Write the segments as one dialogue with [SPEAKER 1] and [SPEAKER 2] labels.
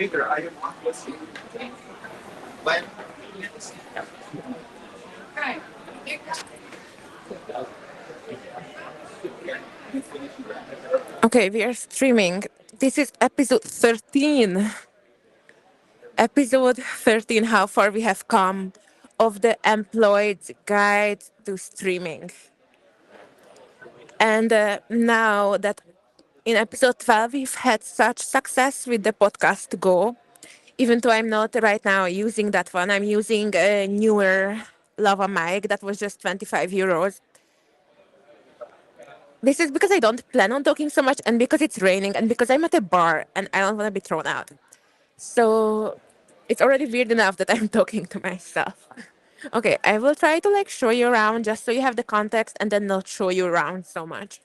[SPEAKER 1] Okay, we are streaming. This is episode 13. Episode 13, how far we have come of the employed guide to streaming. And now that in episode 12 we've had such success with the podcast Go, even though I'm not right now using that one, I'm using a newer lava mic that was just 25 euros. This is because I don't plan on talking so much and because it's raining and because I'm at a bar and I don't want to be thrown out. So it's already weird enough that I'm talking to myself. Okay, I will try to like show you around just so you have the context and then not show you around so much.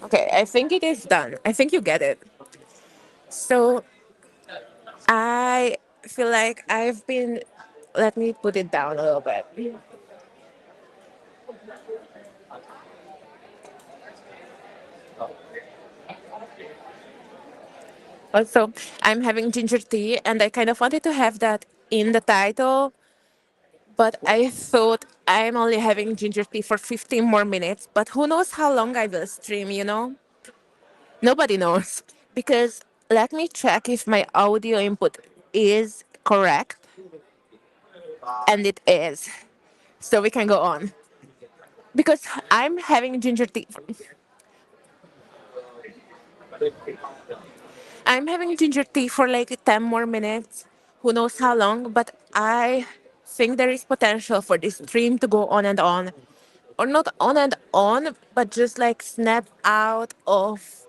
[SPEAKER 1] Okay, I think it is done. I think you get it. So I feel like I've been. Let me put it down a little bit. Also, I'm having ginger tea, and I kind of wanted to have that in the title, but I thought I'm only having ginger tea for 15 more minutes. But who knows how long I will stream, you know? Nobody knows. Because let me check if my audio input is correct, and it is. So we can go on. Because I'm having ginger tea. I'm having ginger tea for like 10 more minutes. Who knows how long, but I think there is potential for this stream to go on and on. Or not on and on, but just like snap out of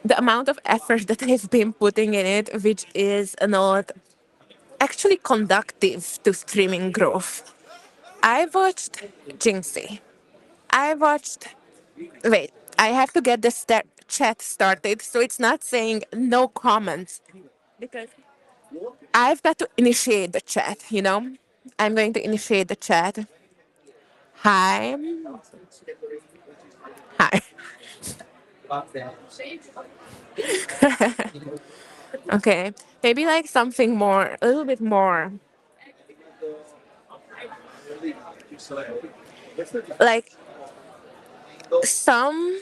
[SPEAKER 1] the amount of effort that I've been putting in it, which is not actually conductive to streaming growth. I watched Jinxie. I watched. Wait, I have to get the chat started so it's not saying no comments because I've got to initiate the chat, you know? I'm going to initiate the chat. Hi. Hi. Okay. Maybe like something more, a little bit more. Like some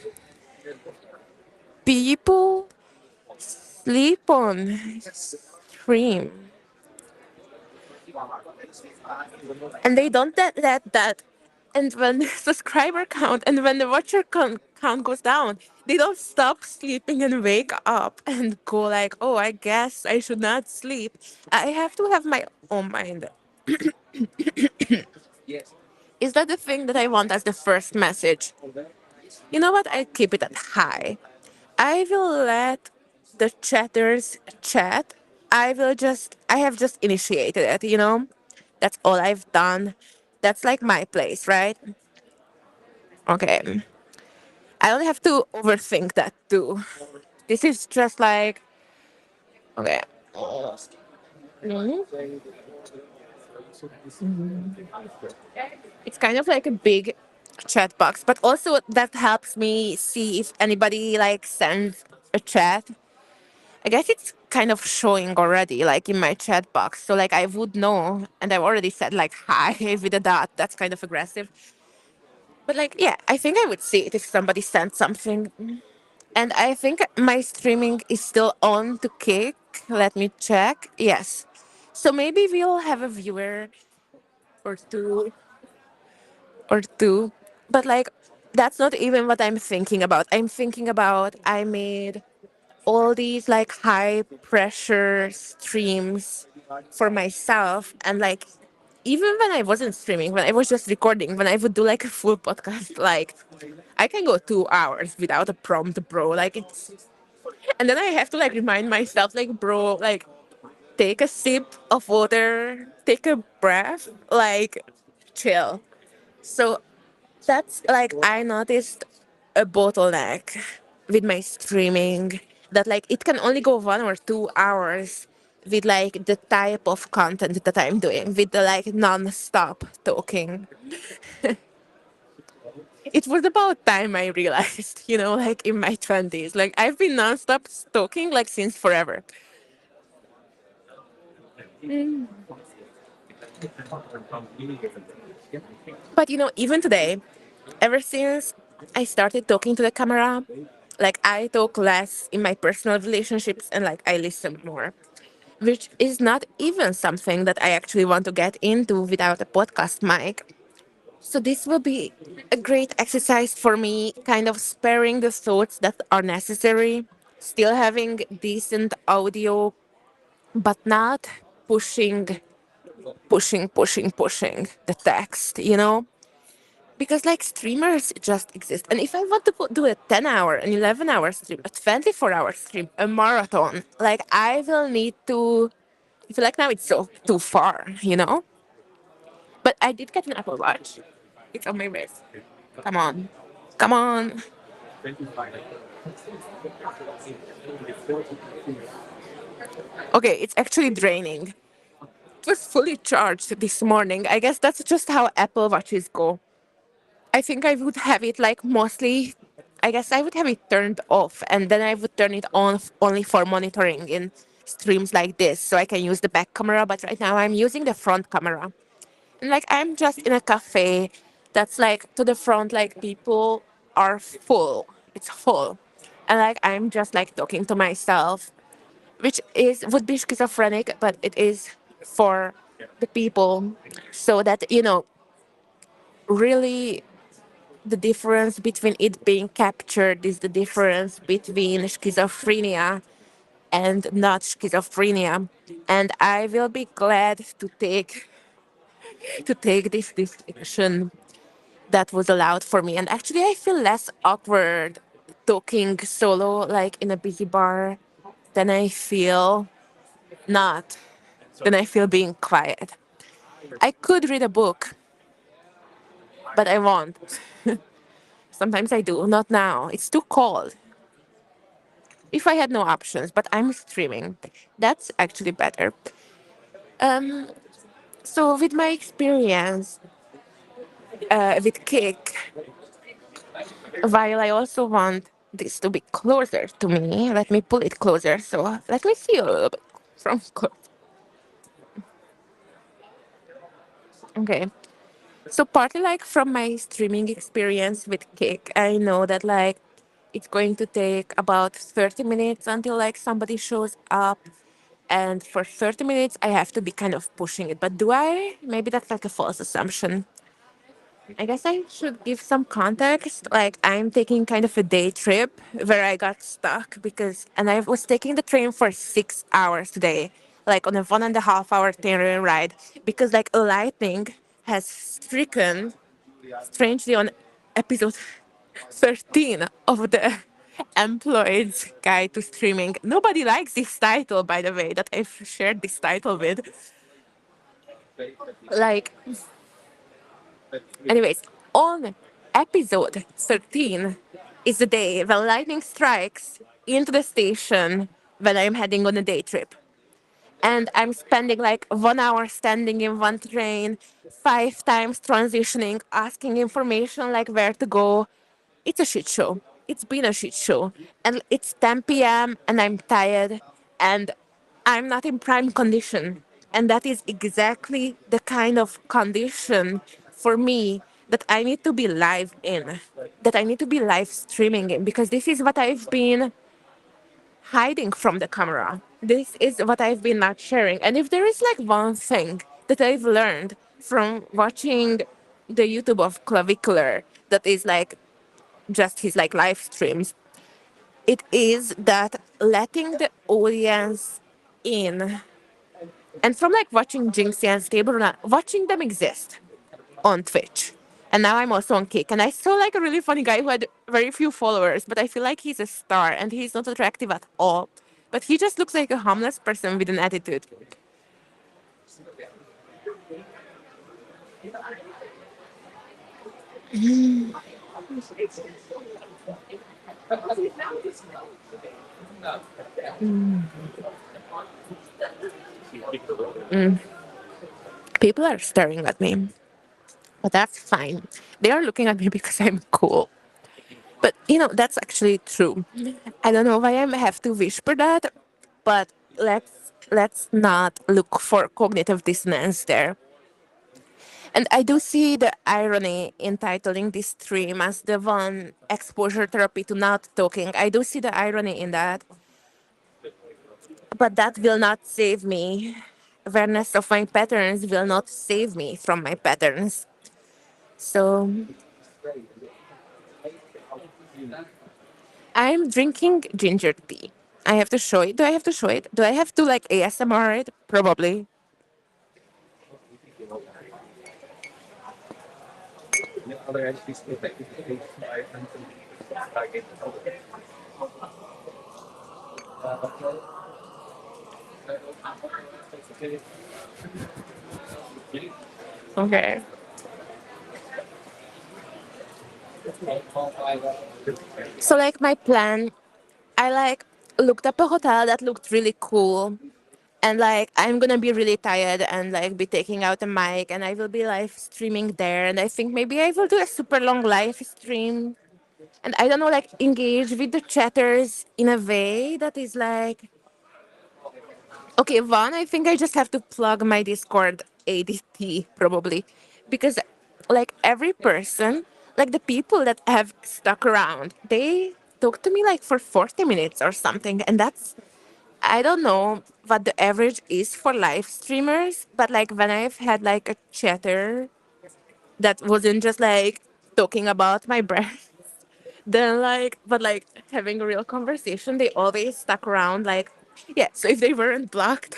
[SPEAKER 1] people sleep on stream and they don't let that. And when the subscriber count and when the watcher count goes down, they don't stop sleeping and wake up and go like, oh, I guess I should not sleep. I have to have my own mind. Is that the thing that I want as the first message? You know what? I keep it at high. I will let the chatters chat. I have just initiated it, you know? That's all I've done. That's like my place, right? Okay. I don't have to overthink that too. This is just like, okay. Mhm. It's kind of like a big chat box, but also that helps me see if anybody like sends a chat. I guess it's kind of showing already, like in my chat box. So like I would know, and I've already said like hi with a dot. That's kind of aggressive. But like, yeah, I think I would see it if somebody sent something. And I think my streaming is still on to kick. Let me check. Yes. So maybe we'll have a viewer or two. But like, that's not even what I'm thinking about. I'm thinking about I made all these like high pressure streams for myself and like even when I wasn't streaming, when I was just recording, when I would do like a full podcast, like I can go 2 hours without a prompt, bro. Like it's and then I have to like remind myself, like, bro, like take a sip of water, take a breath, like chill. So That's like I noticed a bottleneck with my streaming that like it can only go 1 or 2 hours with like the type of content that I'm doing with the like non-stop talking. It was about time I realized, like in my 20s. Like I've been non-stop talking like since forever. But even today, ever since I started talking to the camera, like I talk less in my personal relationships and like I listen more, which is not even something that I actually want to get into without a podcast mic. So this will be a great exercise for me, kind of sparing the thoughts that are necessary, still having decent audio, but not pushing, pushing the text. Because like streamers just exist. And if I want to do a 10-hour, an 11-hour stream, a 24-hour stream, a marathon, like I will need to, I feel like now it's so too far. But I did get an Apple Watch. It's on my wrist. Come on. Come on. Okay, it's actually draining. It was fully charged this morning. I guess that's just how Apple Watches go. I think I would have it like mostly, I guess I would have it turned off and then I would turn it on only for monitoring in streams like this so I can use the back camera. But right now I'm using the front camera. And like I'm just in a cafe that's like to the front, like people are full. It's full. And like I'm just like talking to myself, which is would be schizophrenic, but it is for the people so that, really the difference between it being captured is the difference between schizophrenia and not schizophrenia. And I will be glad to take this distinction that was allowed for me. And actually I feel less awkward talking solo like in a busy bar than I feel not than I feel being quiet. I could read a book, but I won't. Sometimes I do, not now. It's too cold. If I had no options, but I'm streaming. That's actually better. Um, so with my experience with Kick, while I also want this to be closer to me, let me pull it closer. So let me see a little bit from close. Okay. So partly like from my streaming experience with Kick, I know that like it's going to take about 30 minutes until like somebody shows up. And for 30 minutes, I have to be kind of pushing it. But do I? Maybe that's like a false assumption. I guess I should give some context. Like, I'm taking kind of a day trip where I got stuck and I was taking the train for 6 hours today, like on a 1.5 hour train ride, because like a lightning has stricken strangely on episode 13 of the Employed's Guide to Streaming. Nobody likes this title, by the way, that I've shared this title with. Like, anyways, on episode 13 is the day when lightning strikes into the station when I'm heading on a day trip. And I'm spending like 1 hour standing in one train, 5 times transitioning, asking information like where to go. It's a shit show. It's been a shit show. And it's 10 p.m. and I'm tired and I'm not in prime condition. And that is exactly the kind of condition for me that I need to be live in, that I need to be live streaming in, because this is what I've been hiding from the camera. This is what I've been not sharing. And if there is like one thing that I've learned from watching the YouTube of Clavicular, that is like just his like live streams, it is that letting the audience in, and from like watching Jinxie and Stable Runa, watching them exist on Twitch. And now I'm also on Kick. And I saw like a really funny guy who had very few followers, but I feel like he's a star and he's not attractive at all. But he just looks like a homeless person with an attitude. People are staring at me, but that's fine. They are looking at me because I'm cool. But that's actually true. I don't know why I have to whisper that, but let's not look for cognitive dissonance there. And I do see the irony in titling this stream as the one exposure therapy to not talking. I do see the irony in that, but that will not save me. Awareness of my patterns will not save me from my patterns. So I'm drinking ginger tea. I have to show it. Do I have to show it? Do I have to like ASMR it? Probably. Okay. So like my plan, I like looked up a hotel that looked really cool. And like I'm gonna be really tired and like be taking out a mic and I will be live streaming there and I think maybe I will do a super long live stream and I don't know like engage with the chatters in a way that is like okay, one, I think I just have to plug my Discord ADT probably because like every person, like the people that have stuck around, they talk to me like for 40 minutes or something. And that's, I don't know what the average is for live streamers, but like when I've had like a chatter that wasn't just like talking about my breath, then like but like having a real conversation, they always stuck around like yeah, so if they weren't blocked,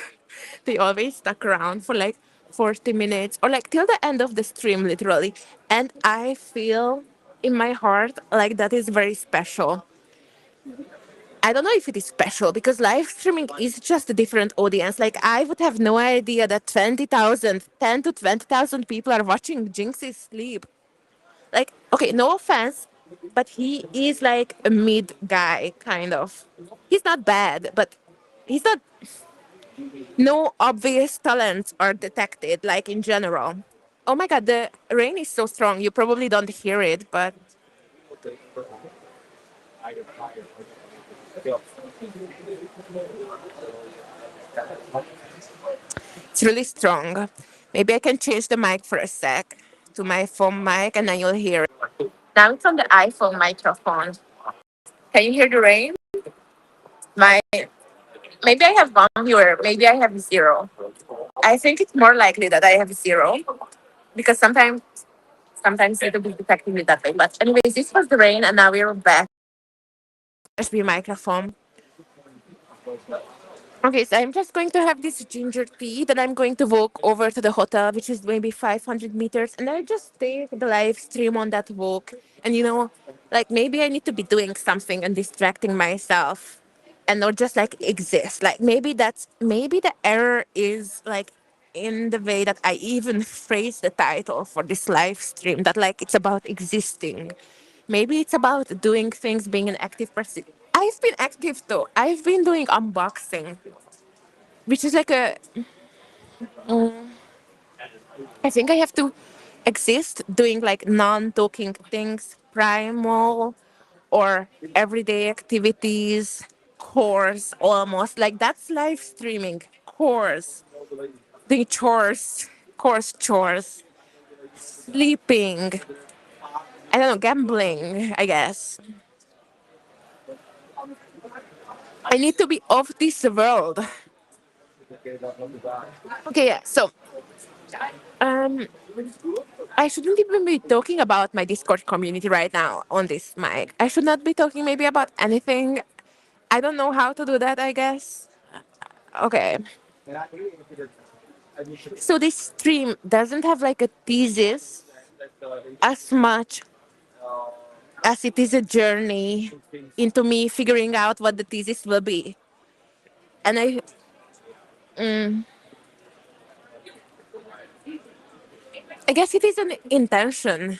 [SPEAKER 1] they always stuck around for like 40 minutes or like till the end of the stream literally. And I feel in my heart like that is very special. I don't know if it is special because live streaming is just a different audience. Like I would have no idea that 20,000, 10 to 20,000 people are watching Jinx's sleep. Like, okay, no offense, but he is like a mid guy, kind of. He's not bad, but he's not, no obvious talents are detected, like in general. Oh my god, the rain is so strong. You probably don't hear it, but it's really strong. Maybe I can change the mic for a sec to my phone mic and then you'll hear it. Now it's on the iPhone microphone. Can you hear the rain? My maybe I have one viewer, maybe I have zero. I think it's more likely that I have zero because sometimes it'll be detecting me that way. But anyways, this was the rain and now we're back. USB microphone. Okay, so I'm just going to have this ginger tea. Then I'm going to walk over to the hotel, which is maybe 500 meters, and I just take the live stream on that walk. And like maybe I need to be doing something and distracting myself, and not just like exist. Like maybe the error is like in the way that I even phrase the title for this live stream. That like it's about existing. Maybe it's about doing things, being an active person. I've been active though. I've been doing unboxing, which is like I think I have to exist doing like non-talking things, primal or everyday activities, chores almost. Like that's live streaming. Chores. The chores, sleeping. I don't know, gambling, I guess. I need to be off this world. Okay, yeah. So, um, I shouldn't even be talking about my Discord community right now on this mic. I should not be talking maybe about anything. I don't know how to do that, I guess. Okay. So this stream doesn't have like a thesis as much as it is a journey into me figuring out what the thesis will be. And I guess it is an intention.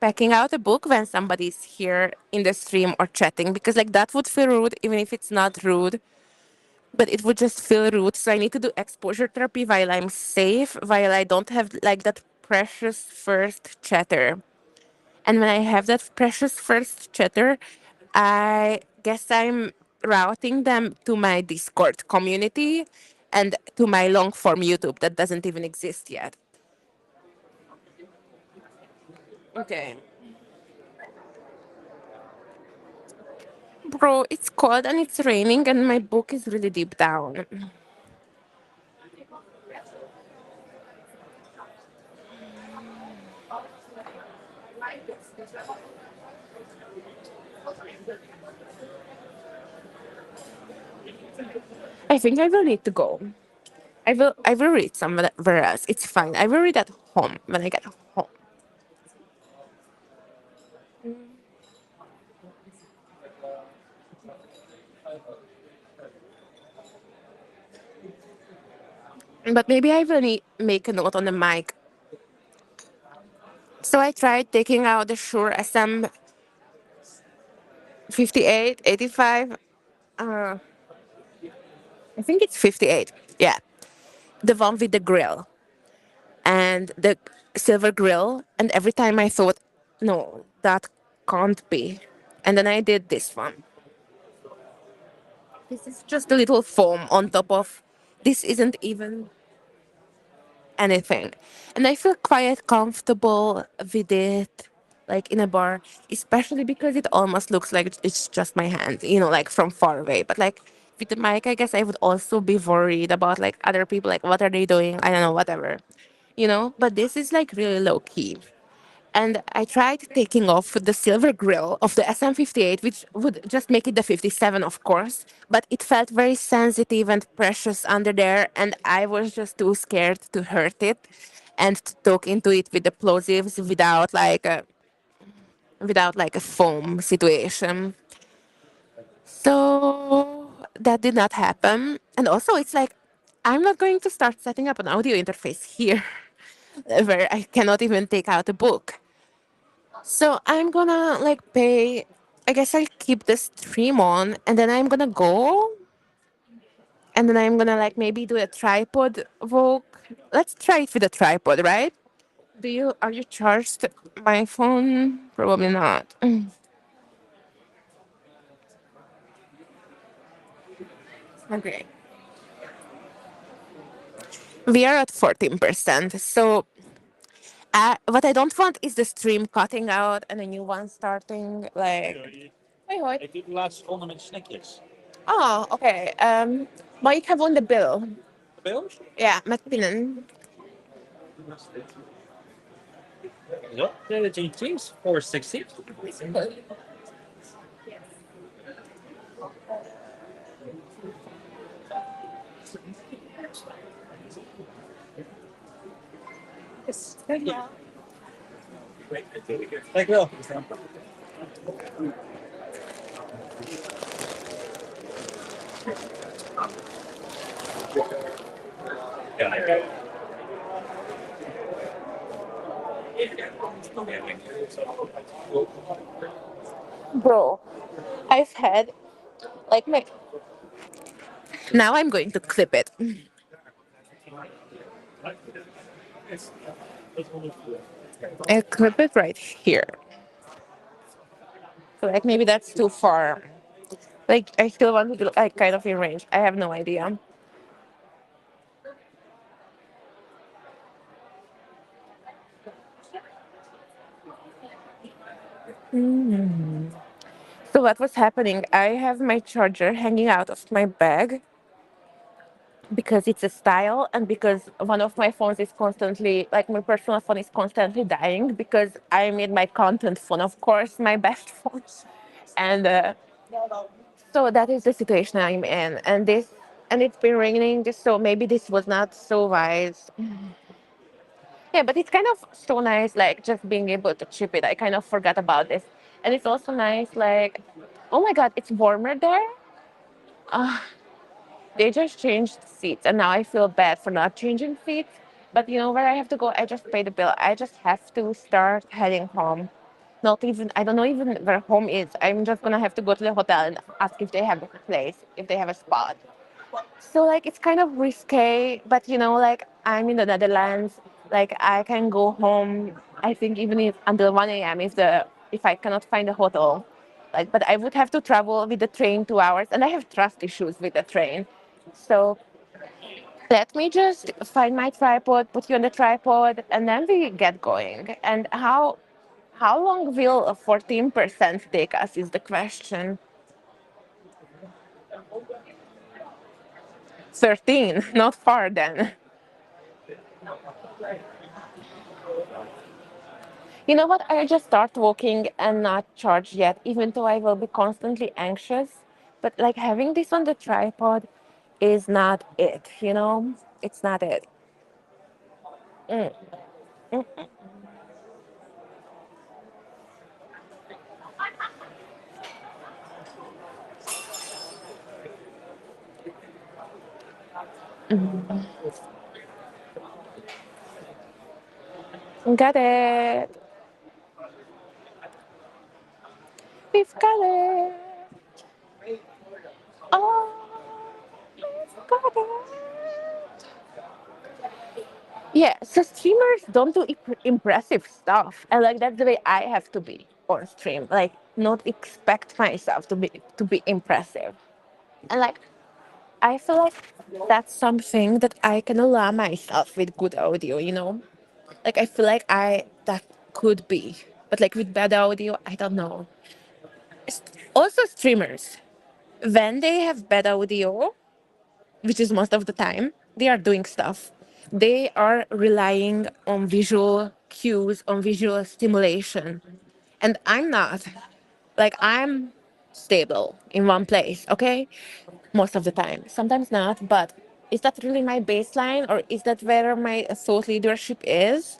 [SPEAKER 1] packing out a book when somebody's here in the stream or chatting because like that would feel rude even if it's not rude, but it would just feel rude. So I need to do exposure therapy while I'm safe, while I don't have like that precious first chatter. And when I have that precious first chatter, I guess I'm routing them to my Discord community and to my long form YouTube that doesn't even exist yet. Okay. Bro, it's cold and it's raining and my book is really deep down. I think I will need to go. I will read somewhere else. It's fine. I will read at home when I get home. But maybe I will make a note on the mic. So I tried taking out the Shure SM 58, 85. Uh, I think it's 58. Yeah. The one with the grill and the silver grill. And every time I thought, no, that can't be. And then I did this one. This is just a little foam on top of. This isn't even anything. And I feel quite comfortable with it, like in a bar, especially because it almost looks like it's just my hand, like from far away. But like with the mic, I guess I would also be worried about like other people, like what are they doing? I don't know, whatever, But this is like really low key. And I tried taking off the silver grill of the SM58, which would just make it the 57, of course. But it felt very sensitive and precious under there, and I was just too scared to hurt it and to talk into it with the plosives without like a foam situation. So that did not happen. And also, it's like I'm not going to start setting up an audio interface here where I cannot even take out a book. So I'm gonna like pay. I guess I'll keep the stream on, and then I'm gonna go, and then I'm gonna like maybe do a tripod walk. Let's try it with a tripod, right? Are you charged? My phone? Probably not. Okay. We are at 14%. So what I don't want is the stream cutting out and a new one starting. Like, hoi hoi. Ik doe de laatste ronde met snackjes. Oh, oké. Maar ik heb gewoon de bill. Ja, met pinnen. Ja, de GT's 460. Yes, thank you. Dankjewel. Bro, I've had like my. Now I'm going to clip it. I clip it right here. So like maybe that's too far. Like I still want to do like kind of in range. I have no idea. So what was happening? I have my charger hanging out of my bag because it's a style and because one of my phones is constantly like my personal phone is constantly dying because I made my content phone, of course, my best phone. And so that is the situation I'm in. And it's been raining, so maybe this was not so wise. Yeah, but it's kind of so nice, like just being able to chip it. I kind of forgot about this. And it's also nice, like, oh my God, it's warmer there. Uh, they just changed seats, and now I feel bad for not changing seats. But you know where I have to go? I just pay the bill. I just have to start heading home. not even, I don't know even where home is. I'm just gonna have to go to the hotel and ask if they have a place, if they have a spot. So like it's kind of risque, but like I'm in the Netherlands, like I can go home. I think even if until 1 a.m. if I cannot find a hotel, like but I would have to travel with the train 2 hours, and I have trust issues with the train. So let me just find my tripod, put you on the tripod, and then we get going. And how long will a 14% take us is the question. 13, not far then. You know what? I just start walking and not charge yet, even though I will be constantly anxious. But like having this on the tripod is not it. It's not it. Mm, mm, got it. We've got it. Oh, we've got it. Yeah, so streamers don't do impressive stuff, and like that's the way I have to be on stream. Like, not expect myself to be impressive, and like I feel like that's something that I can allow myself with good audio. Like I feel like I that could be, but like with bad audio, I don't know. Also, streamers when they have bad audio, which is most of the time, they are doing stuff. They are relying on visual cues, on visual stimulation. And I'm not. Like, I'm stable in one place, okay? Most of the time. Sometimes not, but is that really my baseline, or is that where my thought leadership is?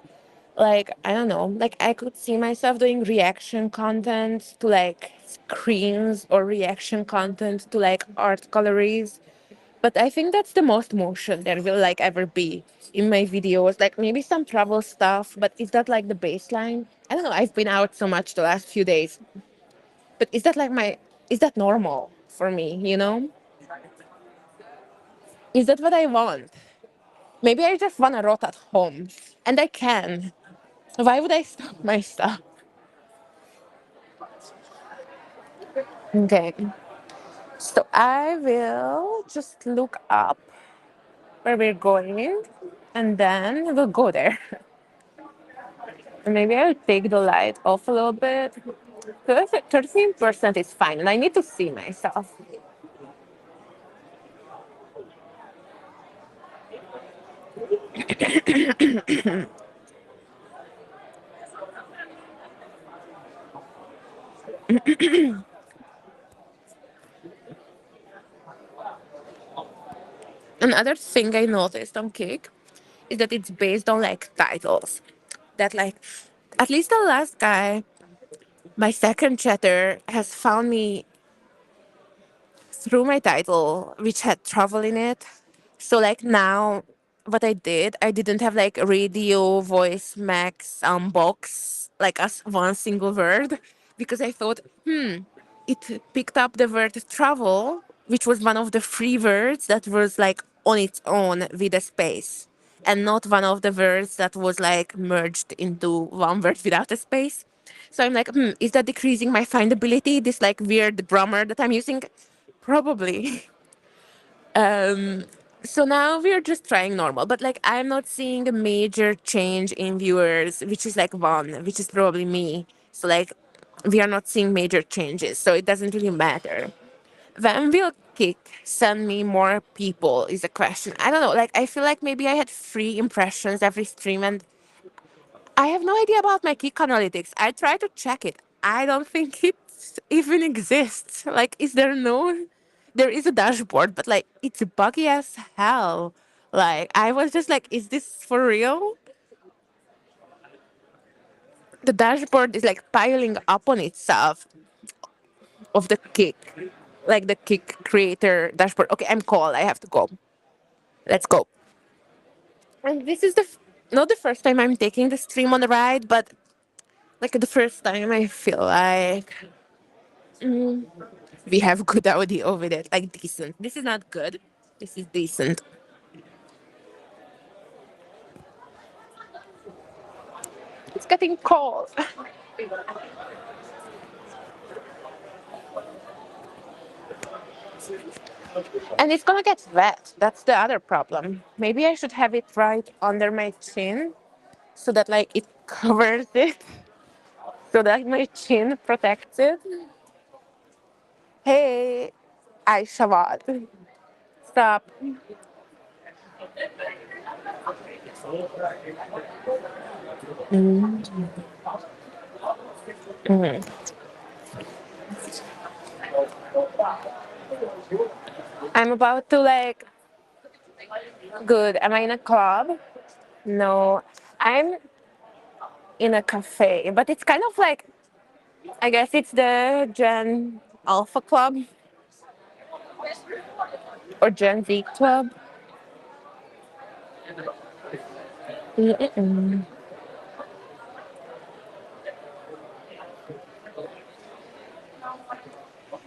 [SPEAKER 1] Like, I don't know. Like, I could see myself doing reaction content to like screens, or reaction content to like art galleries, but I think that's the most motion there will like ever be in my videos. Like maybe some travel stuff, but is that like the baseline? I don't know. I've been out so much the last few days, but is that normal for me? Is that what I want? Maybe I just want to rot at home, and I can. Why would I stop myself? Okay. So I will just look up where we're going, and then we'll go there. Maybe I'll take the light off a little bit. 13% is fine, and I need to see myself. Another thing I noticed on Kick is that it's based on like titles. That like, at least the last guy, my second chatter, has found me through my title, which had travel in it. So like now, what I didn't have like radio, voice, max, box, like as one single word, because I thought, it picked up the word travel, which was one of the free words that was like on its own with a space, and not one of the words that was like merged into one word without a space. So I'm like, is that decreasing my findability? This like weird grammar that I'm using? Probably. So now we're just trying normal, but like I'm not seeing a major change in viewers, which is like one, which is probably me. So like we are not seeing major changes, so it doesn't really matter. When will Kick send me more people is a question. I don't know. Like I feel like maybe I had 3 impressions every stream, and I have no idea about my Kick analytics. I try to check it. I don't think it even exists. Like, is there no? There is a dashboard, but like it's buggy as hell. Like I was just like, is this for real? The dashboard is like piling up on itself of the Kick, like the Kick creator dashboard. Okay, I'm called. I have to go. Let's go. And this is not the first time I'm taking the stream on the ride, but Like the first time, I feel like we have good audio with it, like decent. This is not good. This is decent. It's getting cold. And it's gonna get wet. That's the other problem. Maybe I should have it right under my chin so that like it covers it, so that my chin protects it. Hey, I Shavad. Stop. I'm about to like. Good. Am I in a club? No. I'm in a cafe, but it's kind of like, I guess it's the Gen Alpha Club or Gen Z Club. Mm-mm.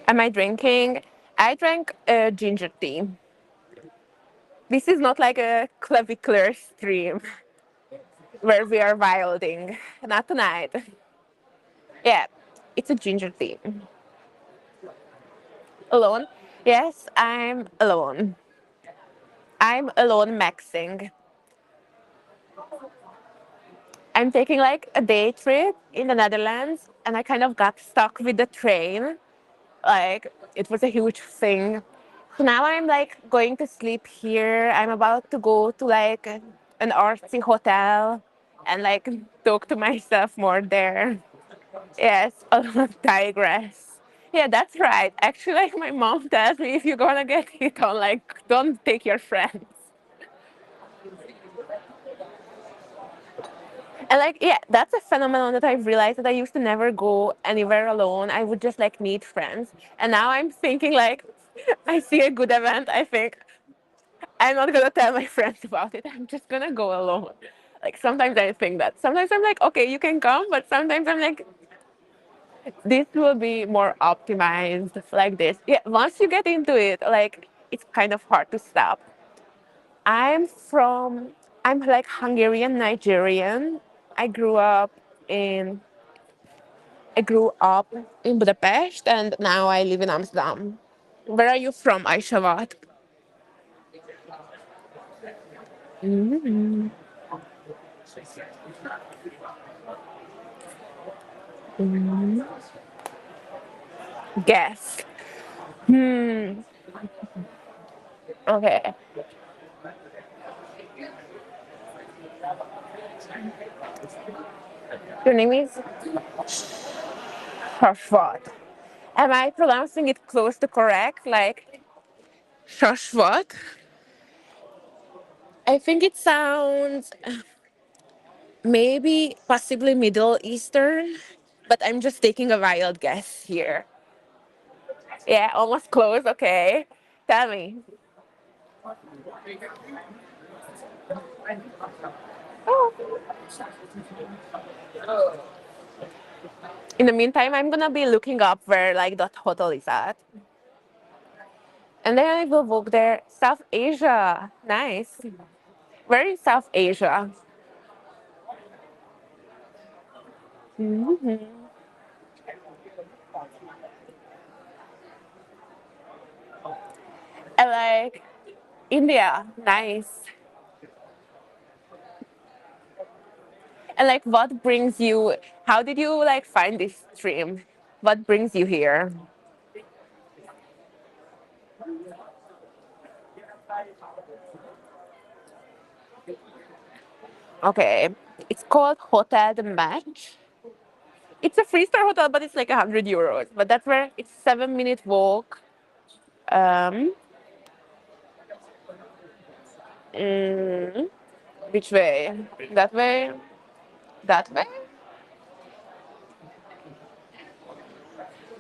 [SPEAKER 1] Am I drinking? I drank ginger tea. This is not like a clavicular stream where we are wilding. Not tonight. Yeah, it's a ginger tea. Alone? Yes, I'm alone. I'm alone maxing. I'm taking like a day trip in the Netherlands and I kind of got stuck with the train. Like it was a huge thing. So now I'm like going to sleep here. I'm about to go to like an artsy hotel and like talk to myself more there. Yes, I'll digress. Yeah, that's right. Actually, like my mom tells me if you're gonna get hit on, like don't take your friends. And like, yeah, that's a phenomenon that I've realized that I used to never go anywhere alone. I would just like meet friends. And now I'm thinking like, I see a good event. I think I'm not gonna tell my friends about it. I'm just gonna go alone. Like sometimes I think that. Sometimes I'm like, okay, you can come, but sometimes I'm like, this will be more optimized like this. Yeah, once you get into it, like it's kind of hard to stop. I'm from, I'm like Hungarian Nigerian. I grew up in I grew up in Budapest and now I live in Amsterdam. Where are you from, Aishavat? Mm-hmm. Guess. Hmm. Okay. Your name is Shashvat. Am I pronouncing it close to correct? Like Shashvat? I think it sounds maybe possibly Middle Eastern, but I'm just taking a wild guess here. Yeah, almost close. Okay. Tell me. Oh. In the meantime, I'm gonna be looking up where like that hotel is at. And then I will book there. South Asia. Nice. Where is South Asia? Hmm. I like India. Nice. And like what brings you how did you like find this stream? What brings you here? Okay. It's called Hotel the Match. It's a three-star hotel, but it's like 100 euros. But that's where it's 7 minute walk. Um, mm, which way? That way? That way?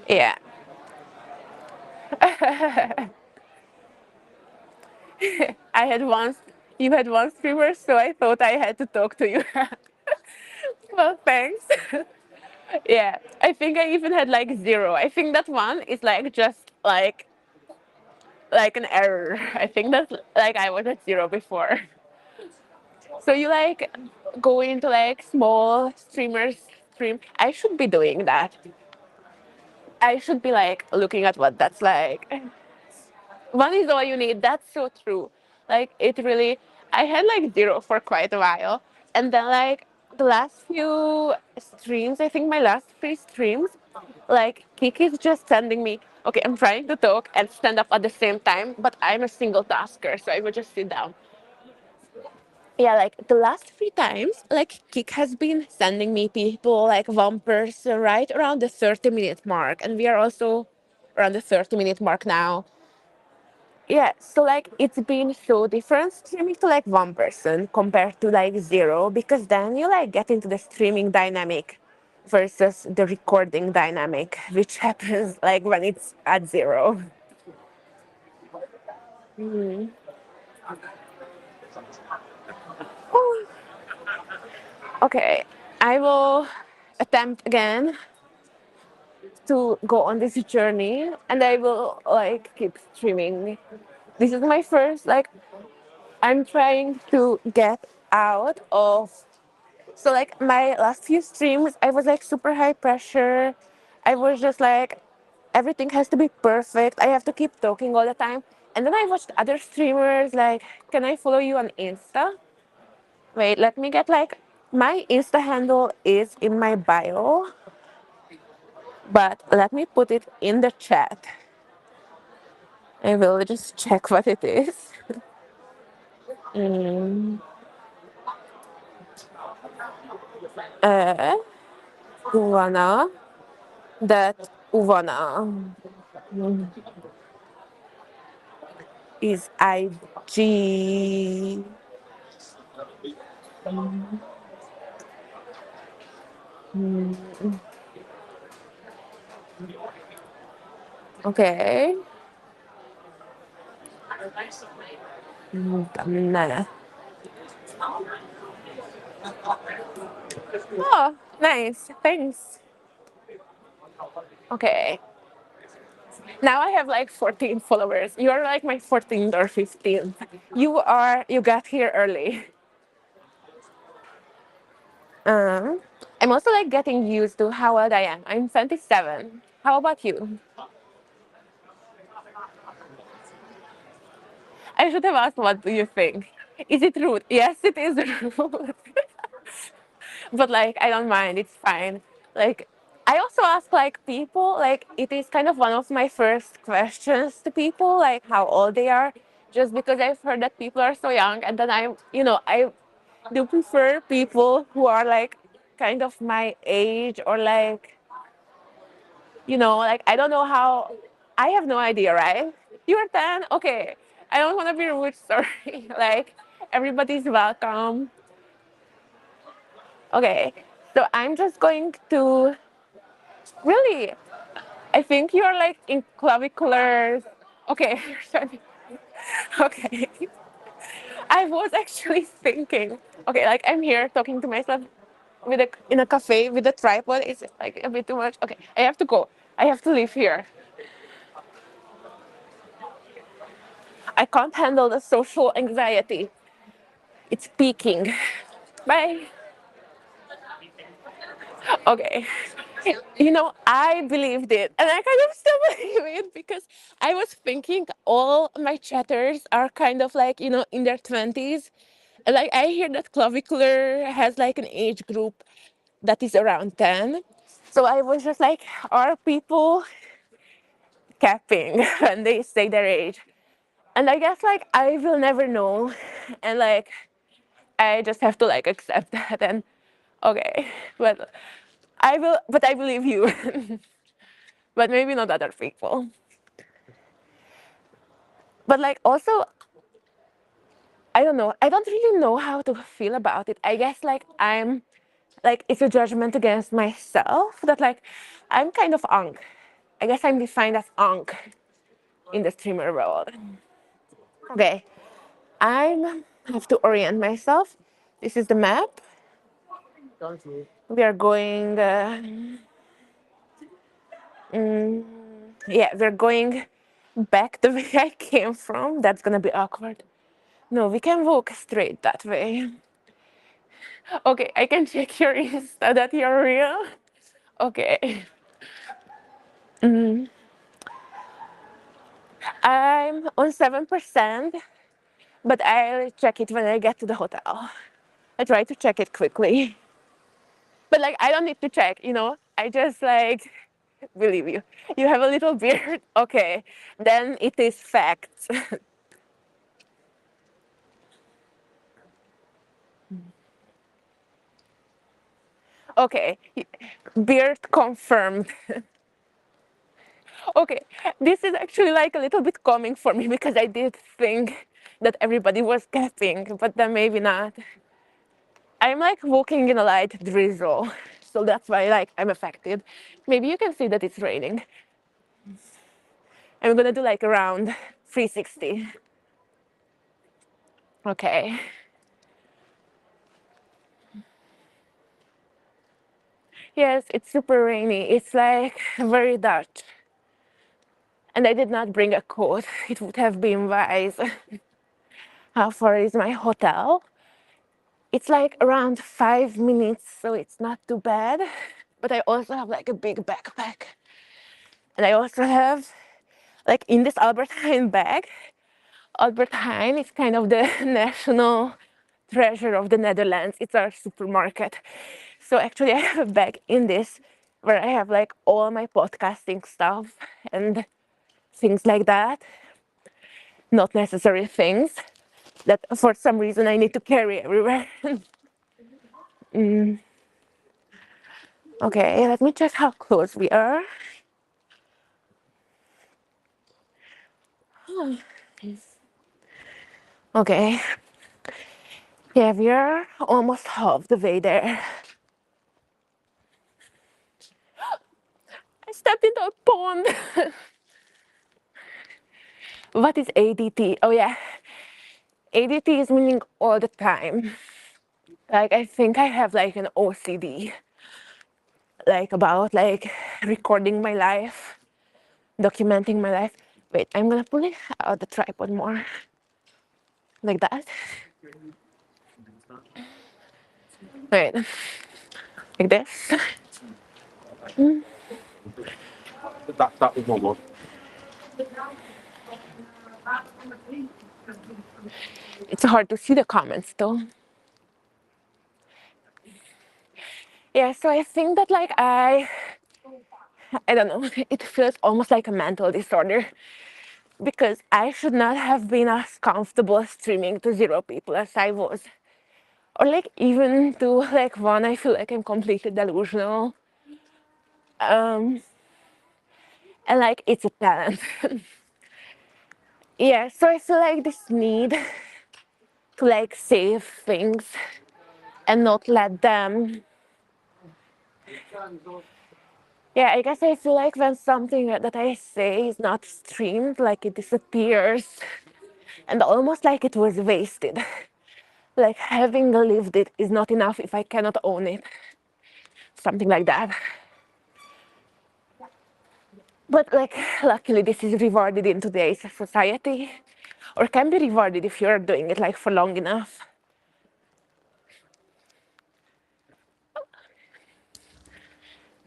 [SPEAKER 1] Yeah. I had once, you had one streamer, so I thought I had to talk to you. Well, thanks. Yeah, I think I even had like zero. I think that one is like just like an error. I think that's like I was at zero before. So you like go into like small streamers stream. I should be doing that. I should be like looking at what that's like. One is all you need. That's so true. Like it really. I had like zero for quite a while, and then like the last few streams, I think my last three streams, like Kiki is just sending me. Okay, I'm trying to talk and stand up at the same time, but I'm a single tasker, so I would just sit down. Yeah, like the last three times, like Kik has been sending me people like one person right around the 30-minute mark, and we are also around the 30-minute mark now. Yeah, so like it's been so different streaming to like one person compared to like zero, because then you like get into the streaming dynamic versus the recording dynamic, which happens like when it's at zero. Okay, I will attempt again to go on this journey, and I will like keep streaming. This is my first like I'm trying to get out of. So like my last few streams, I was like super high pressure. I was just like everything has to be perfect. I have to keep talking all the time. And then I watched other streamers like, can I follow you on Insta? Wait, let me get like my Insta handle is in my bio, but let me put it in the chat. I will just check what it is. Mm, uh, Uvana. That Uvana is IG. Okay. Nana. Oh, nice. Thanks. Okay. Now I have like 14 followers. You're like my 14th or 15th. You got here early. Um, I'm also like getting used to how old I am. I'm 27. How about you? I should have asked, what do you think? Is it rude? Yes, it is rude. But like, I don't mind. It's fine. Like, I also ask like people, like, it is kind of one of my first questions to people, like how old they are, just because I've heard that people are so young. And then I do prefer people who are like kind of my age, or like, like, I don't know how, I have no idea, right? You're 10? Okay. I don't want to be rude, sorry. Like, everybody's welcome. Okay. So I'm just going to, really, I think you're like in claviculars. Okay. Okay. I was actually thinking, okay, like I'm here talking to myself in a cafe with a tripod. It's like a bit too much. Okay, I have to go. I have to leave here. I can't handle the social anxiety. It's peaking. Bye. Okay. I believed it. And I kind of still believe it, because I was thinking all my chatters are kind of like, in their 20s. And like I hear that clavicular has like an age group that is around 10. So I was just like, are people capping when they say their age? And I guess like I will never know. And like I just have to like accept that, and okay. But I believe you. But maybe not other people. But like also, I don't know. I don't really know how to feel about it. I guess like I'm like it's a judgment against myself that like I'm kind of unk. I guess I'm defined as unk in the streamer world. Okay. I have to orient myself. This is the map. We are going. Yeah, we're going back the way I came from. That's gonna be awkward. No, we can walk straight that way. Okay, I can check your Insta that you're real. Okay. I'm on 7%, but I'll check it when I get to the hotel. I try to check it quickly. But like I don't need to check, you know? I just like believe you. You have a little beard? Okay. Then it is facts. Okay. Beard confirmed. Okay. This is actually like a little bit coming for me because I did think that everybody was capping, but then maybe not. I'm like walking in a light drizzle. So that's why like I'm affected. Maybe you can see that it's raining. I'm gonna do like around 360. Okay. Yes, it's super rainy. It's like very Dutch. And I did not bring a coat. It would have been wise. How far is my hotel? It's like around 5 minutes, so it's not too bad. But I also have like a big backpack. And I also have like in this Albert Heijn bag. Albert Heijn is kind of the national treasure of the Netherlands. It's our supermarket. So actually I have a bag in this where I have like all my podcasting stuff and things like that. Not necessary things that for some reason I need to carry everywhere. Okay, let me check how close we are. Okay, yeah, we are almost half the way there. I stepped into a pond. What is ADT? Oh yeah, ADT is meaning all the time. Like I think I have like an OCD, like about like recording my life, documenting my life. Wait, I'm gonna pull it out the tripod more, like that. Wait, like this.
[SPEAKER 2] That was one more.
[SPEAKER 1] It's hard to see the comments though. Yeah, so I think that like I don't know, it feels almost like a mental disorder because I should not have been as comfortable streaming to 0 people as I was. Or like even to like one, I feel like I'm completely delusional. Um, and like it's a talent. Yeah, so I feel like this need to like save things and not let them. Yeah, I guess I feel like when something that I say is not streamed, like it disappears and almost like it was wasted. Like having lived it is not enough if I cannot own it. Something like that. But like luckily this is rewarded in today's society. Or can be rewarded if you're doing it like for long enough.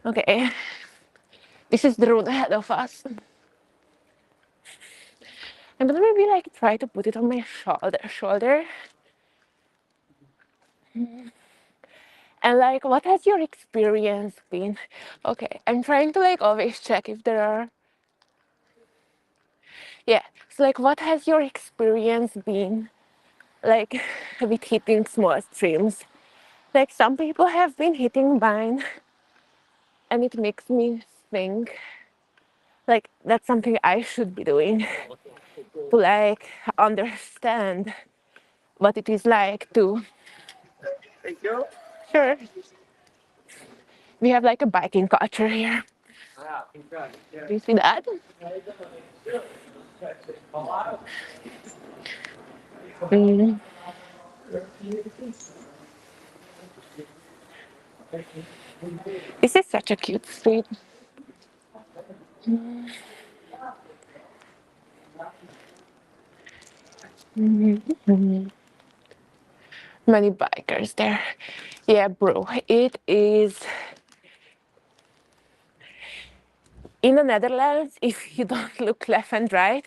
[SPEAKER 1] Okay. This is the road ahead of us. I'm gonna maybe like try to put it on my shoulder. And like what has your experience been? Okay, I'm trying to like always check if there are. Yeah. So like what has your experience been like with hitting small streams? Like some people have been hitting mine and it makes me think like that's something I should be doing to like understand what it is like to.
[SPEAKER 2] Thank you.
[SPEAKER 1] Sure. We have like a biking culture here. Do you see that? Mm. This is such a cute street. Many bikers there. Yeah, bro. It is in the Netherlands. If you don't look left and right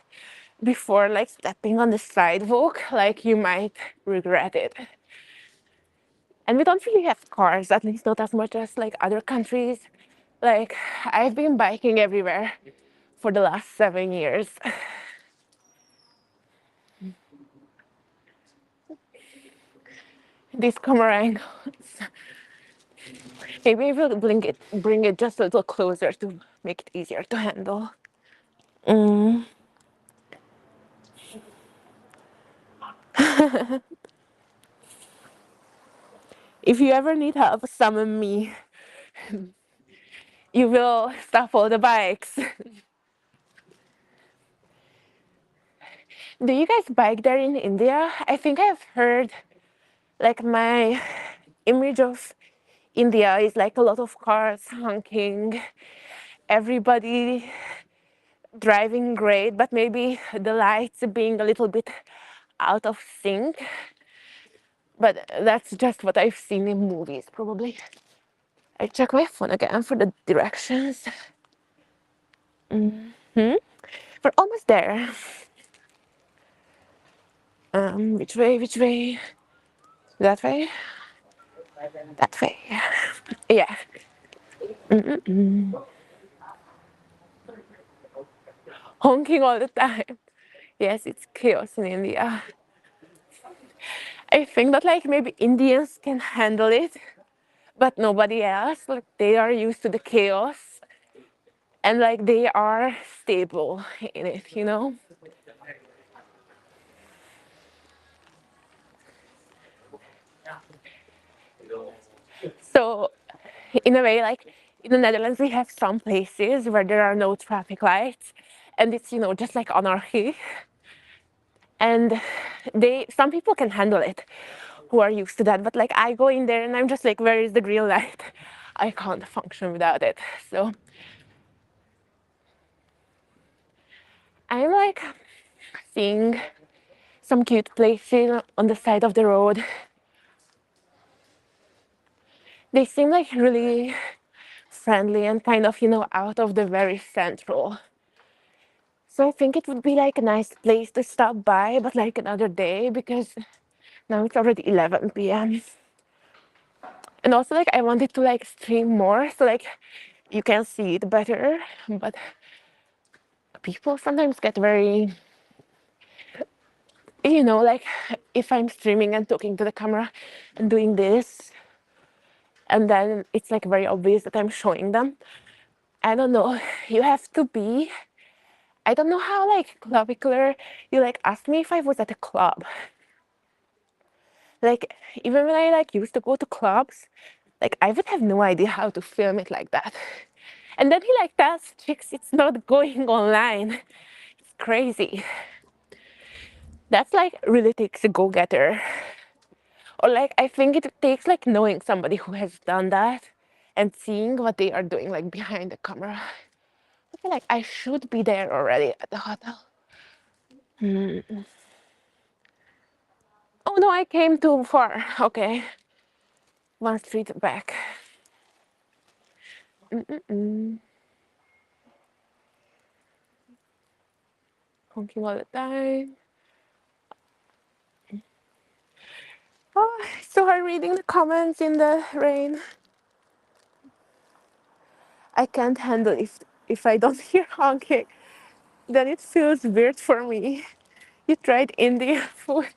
[SPEAKER 1] before like stepping on the sidewalk, like you might regret it. And we don't really have cars, at least not as much as like other countries. Like I've been biking everywhere for the last 7 years. These camera angles. Maybe we'll bring it just a little closer to make it easier to handle. Mm. If you ever need help, summon me. You will stop all the bikes. Do you guys bike there in India? I think I've heard like my image of India is like a lot of cars honking, everybody driving great, but maybe the lights being a little bit out of sync. But that's just what I've seen in movies, probably. I check my phone again for the directions. We're almost there. Which way? Which way? That way? That way. Yeah. Honking all the time. Yes, it's chaos in India. I think that like maybe Indians can handle it, but nobody else. Like they are used to the chaos and like they are stable in it, you know? So in a way, like in the Netherlands, we have some places where there are no traffic lights and it's, you know, just like anarchy. And some people can handle it who are used to that. But like I go in there and I'm just like, where is the green light? I can't function without it. So I'm like seeing some cute places on the side of the road. They seem like really friendly and kind of, you know, out of the very central. So I think it would be like a nice place to stop by, but like another day because now it's already 11 p.m. And also like I wanted to like stream more so like you can see it better. But people sometimes get very, you know, like if I'm streaming and talking to the camera and doing this, and then it's like very obvious that I'm showing them. I don't know. You have to be. I don't know how like clavicular. You like asked me if I was at a club. Like even when I like used to go to clubs, like I would have no idea how to film it like that. And then he like tells chicks it's not going online. It's crazy. That's like really takes a go-getter. Or like I think it takes like knowing somebody who has done that and seeing what they are doing like behind the camera. I feel like I should be there already at the hotel. Oh no, I came too far. Okay, one street back. Honking all the time. Oh, it's so hard reading the comments in the rain. I can't handle if I don't hear honking. Then it feels weird for me. You tried Indian food.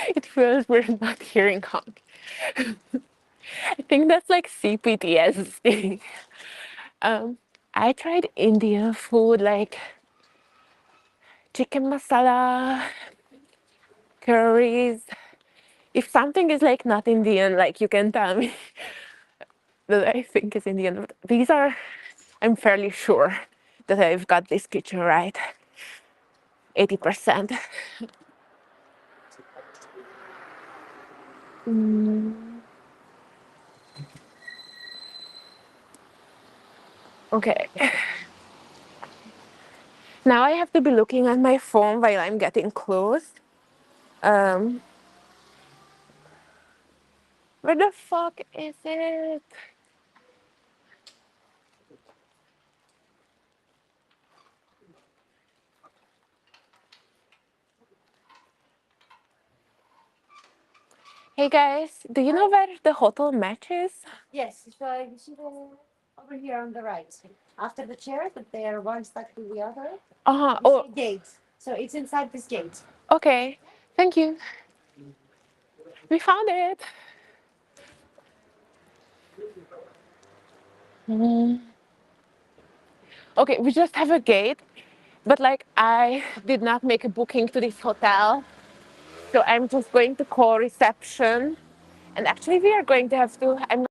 [SPEAKER 1] It feels weird not hearing honk. I think that's like CPTSD. Um, I tried Indian food like chicken masala, curries. If something is like not Indian, like you can tell me that I think is Indian. But these are, I'm fairly sure that I've got this kitchen right. 80%. Okay. Now I have to be looking at my phone while I'm getting close. Um, where the fuck is it? Hey guys, do you know where the hotel matches?
[SPEAKER 3] Yes, so you see over here on the right. After the chair, that they are one stuck to the other.
[SPEAKER 1] Uh-huh.
[SPEAKER 3] You
[SPEAKER 1] Oh,
[SPEAKER 3] see a gate. So it's inside this gate.
[SPEAKER 1] okay. Thank you. We found it. Mm. Okay, we just have a gate, but like I did not make a booking to this hotel, so I'm just going to call reception. And actually, we are going to have to. I'm